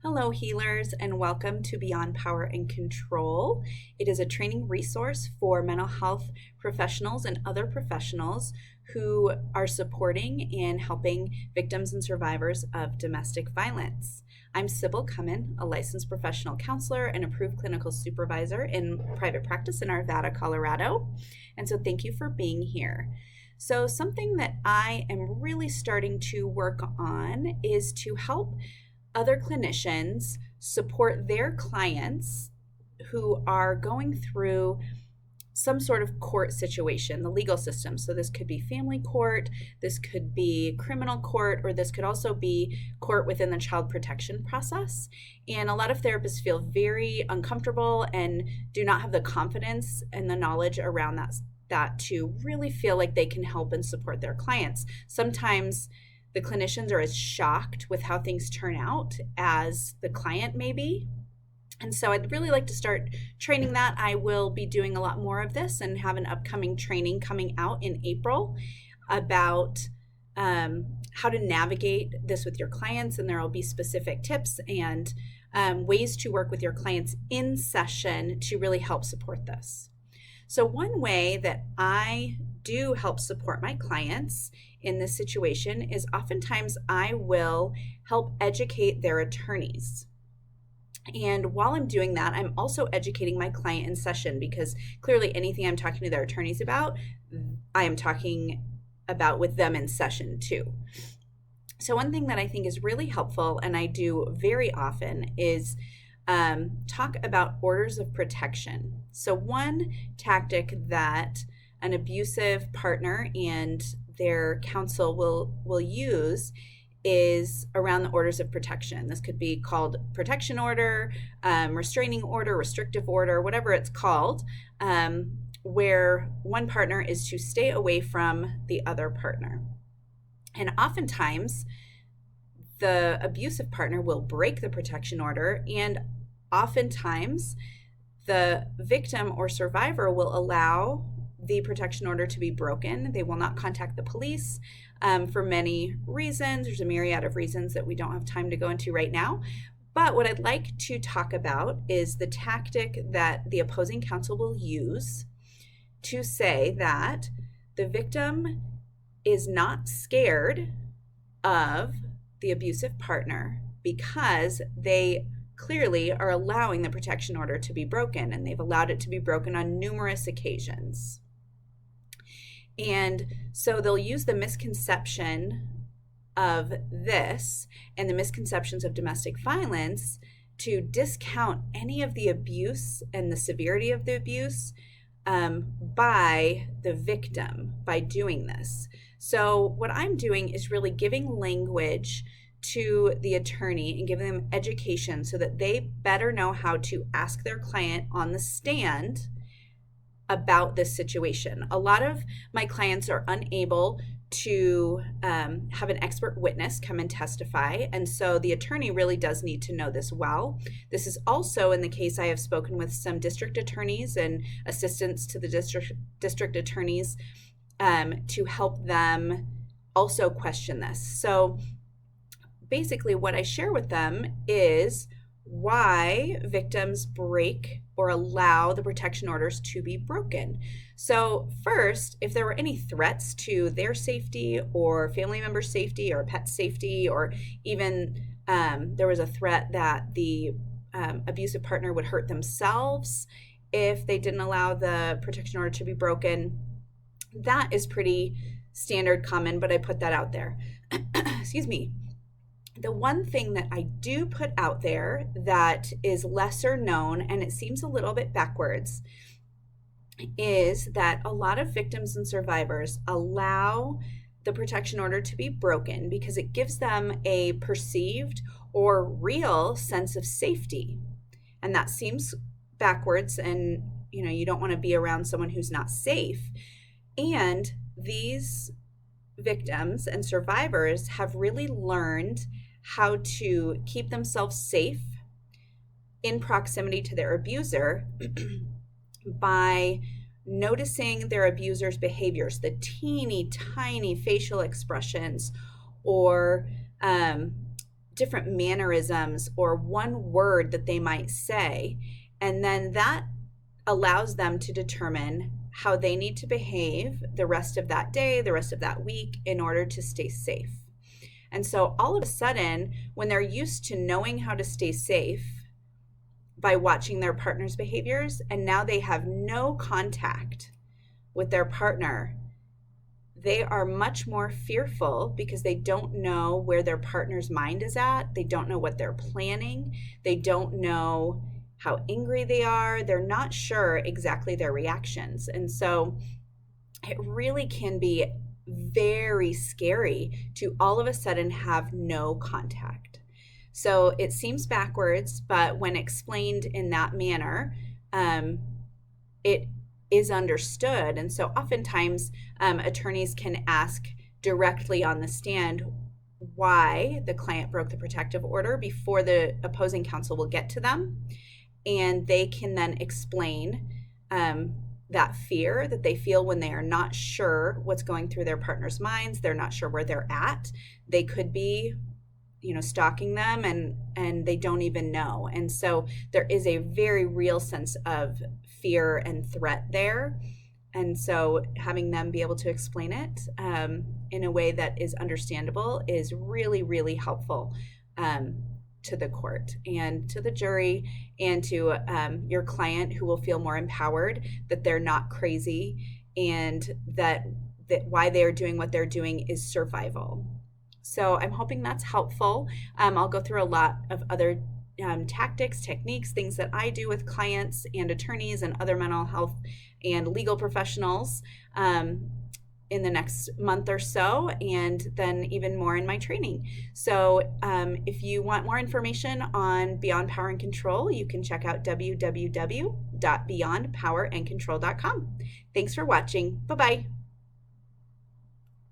Hello, healers, and welcome to Beyond Power and Control. It is a training resource for mental health professionals and other professionals who are supporting and helping victims and survivors of domestic violence. I'm Sybil Cummin, a licensed professional counselor and approved clinical supervisor in private practice in Arvada, Colorado. And so thank you for being here. So something that I am really starting to work on is to help other clinicians support their clients who are going through some sort of court situation, the legal system. So this could be family court, this could be criminal court, or this could also be court within the child protection process. And a lot of therapists feel very uncomfortable and do not have the confidence and the knowledge around that to really feel like they can help and support their clients. Sometimes the clinicians are as shocked with how things turn out as the client may be. And so I'd really like to start training that. I will be doing a lot more of this and have an upcoming training coming out in April about how to navigate this with your clients. And there will be specific tips and ways to work with your clients in session to really help support this. So one way that I do help support my clients in this situation is oftentimes I will help educate their attorneys. And while I'm doing that, I'm also educating my client in session, because clearly anything I'm talking to their attorneys about, I am talking about with them in session too. So one thing that I think is really helpful, and I do very often, is talk about orders of protection. So one tactic that an abusive partner and their counsel will use is around the orders of protection. This could be called protection order, restraining order, restrictive order, whatever it's called, where one partner is to stay away from the other partner. And oftentimes, the abusive partner will break the protection order, and oftentimes the victim or survivor will allow the protection order to be broken. They will not contact the police for many reasons. There's a myriad of reasons that we don't have time to go into right now. But what I'd like to talk about is the tactic that the opposing counsel will use to say that the victim is not scared of the abusive partner because they clearly are allowing the protection order to be broken, and they've allowed it to be broken on numerous occasions. And so they'll use the misconception of this and the misconceptions of domestic violence to discount any of the abuse and the severity of the abuse by the victim by doing this. So what I'm doing is really giving language to the attorney and giving them education so that they better know how to ask their client on the stand about this situation. A lot of my clients are unable to have an expert witness come and testify, and so the attorney really does need to know this well. This is also in the case I have spoken with some district attorneys and assistants to the district attorneys to help them also question this. So basically what I share with them is why victims break or allow the protection orders to be broken. So first, if there were any threats to their safety or family member safety or pet safety, or even there was a threat that the abusive partner would hurt themselves if they didn't allow the protection order to be broken, that is pretty standard common, but I put that out there. Excuse me. The one thing that I do put out there that is lesser known, and it seems a little bit backwards, is that a lot of victims and survivors allow the protection order to be broken because it gives them a perceived or real sense of safety. And that seems backwards, and you don't want to be around someone who's not safe. And these victims and survivors have really learned how to keep themselves safe in proximity to their abuser by noticing their abuser's behaviors, the teeny tiny facial expressions or different mannerisms or one word that they might say. And then that allows them to determine how they need to behave the rest of that day, the rest of that week, in order to stay safe. And so all of a sudden, when they're used to knowing how to stay safe by watching their partner's behaviors, and now they have no contact with their partner, they are much more fearful because they don't know where their partner's mind is at. They don't know what they're planning. They don't know how angry they are. They're not sure exactly their reactions. And so it really can be very scary to all of a sudden have no contact. So it seems backwards, but when explained in that manner, it is understood. And so oftentimes attorneys can ask directly on the stand why the client broke the protective order before the opposing counsel will get to them. And they can then explain that fear that they feel when they are not sure what's going through their partner's minds. They're not sure where they're at. They could be, stalking them and they don't even know. And so there is a very real sense of fear and threat there. And so having them be able to explain it in a way that is understandable is really, really helpful to the court and to the jury and to your client, who will feel more empowered that they're not crazy and that why they're doing what they're doing is survival. So I'm hoping that's helpful. I'll go through a lot of other tactics, techniques, things that I do with clients and attorneys and other mental health and legal professionals in the next month or so, and then even more in my training. So if you want more information on Beyond Power and Control, you can check out www.beyondpowerandcontrol.com. Thanks for watching. Bye-bye.